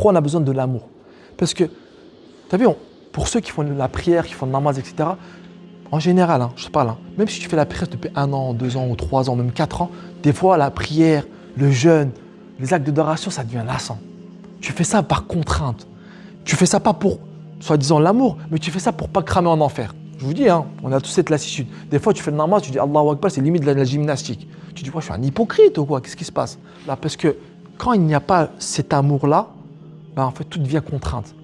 Pourquoi on a besoin de l'amour? Parce que, tu as vu, pour ceux qui font la prière, qui font le namaz, etc., en général, je te parle, même si tu fais la prière depuis 1 an, 2 ans, ou 3 ans, même 4 ans, des fois, la prière, le jeûne, les actes d'adoration, ça devient lassant. Tu fais ça par contrainte. Tu fais ça pas pour, soi-disant, l'amour, mais tu fais ça pour pas cramer en enfer. Je vous dis, on a tous cette lassitude. Des fois, tu fais le namaz, tu dis Allahu Akbar, c'est limite de la gymnastique. Tu dis, je suis un hypocrite ou quoi? Qu'est-ce qui se passe? Là, parce que quand il n'y a pas cet amour-là, en fait, tout devient contrainte.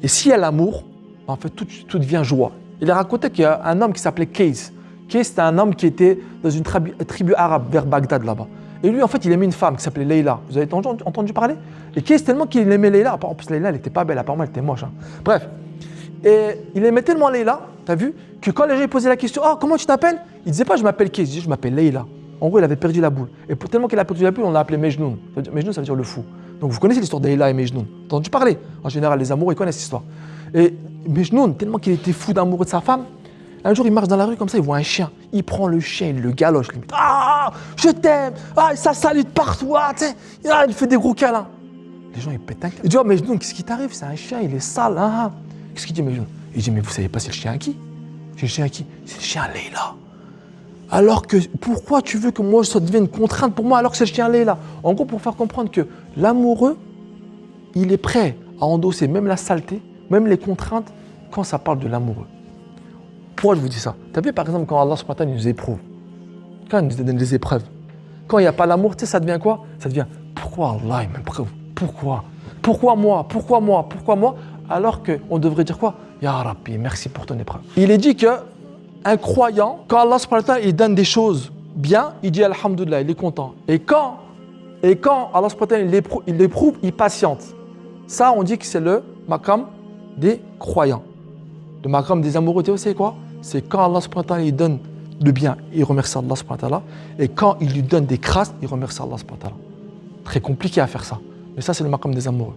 Et s'il y a l'amour, en fait, tout devient joie. Il a raconté qu'il y a un homme qui s'appelait Kays. Kays, c'était un homme qui était dans une tribu arabe vers Bagdad là-bas. Et lui, en fait, il aimait une femme qui s'appelait Leïla. Vous avez entendu parler? Et Kays, tellement qu'il aimait Leïla, en plus Leïla, elle n'était pas belle, apparemment, elle était moche. Bref. Et il aimait tellement Leïla, t'as vu, que quand les gens lui posaient la question, comment tu t'appelles? Il disait pas, je m'appelle Kays, il disait, je m'appelle Leïla. En gros, il avait perdu la boule. Et tellement qu'il a perdu la boule, on l'a appelé Mejnoun. Mejnoun, ça veut dire le fou. Donc vous connaissez l'histoire d'Leïla et Mejnoun. Vous avez entendu parler? En général, les amoureux, ils connaissent cette histoire. Et Mejnoun, tellement qu'il était fou d'amour de sa femme, un jour, il marche dans la rue comme ça, il voit un chien. Il prend le chien, il le galoche, limite. Je t'aime! Ça salue de partout, il fait des gros câlins. Les gens, ils pètent un câlin. Il dit, Mejnoun, qu'est-ce qui t'arrive? C'est un chien, il est sale. Qu'est-ce qu'il dit, Mejnoun? Il dit, mais vous savez pas, c'est le chien à qui? C'est le chien à qui? C'est le chien à Leïla. Alors que, pourquoi tu veux que moi, ça devienne une contrainte pour moi alors que c'est le chien à Leïla? En gros, pour faire comprendre que l'amoureux, il est prêt à endosser même la saleté, même les contraintes, quand ça parle de l'amoureux. Pourquoi je vous dis ça? Tu as vu par exemple quand Allah subhanahu wa ta'ala nous éprouve, quand il nous donne des épreuves, quand il n'y a pas l'amour, tu sais, ça devient quoi? Ça devient pourquoi Allah m'éprouve? Pourquoi? Pourquoi moi? Pourquoi moi? Pourquoi moi? Alors qu'on devrait dire quoi? Ya Rabbi, merci pour ton épreuve. Il est dit qu'un croyant, quand Allah subhanahu wa ta'ala il donne des choses bien, il dit Alhamdulillah, il est content. Et quand Allah subhanahu wa ta'ala il l'éprouve, il patiente. Ça, on dit que c'est le maqam des croyants. Le maqam des amoureux, tu sais quoi? C'est quand Allah subhanahu wa ta'ala il donne le bien, il remercie Allah subhanahu wa ta'ala. Et quand il lui donne des crasses, il remercie Allah subhanahu wa ta'ala. Très compliqué à faire ça. Mais ça, c'est le maqam des amoureux.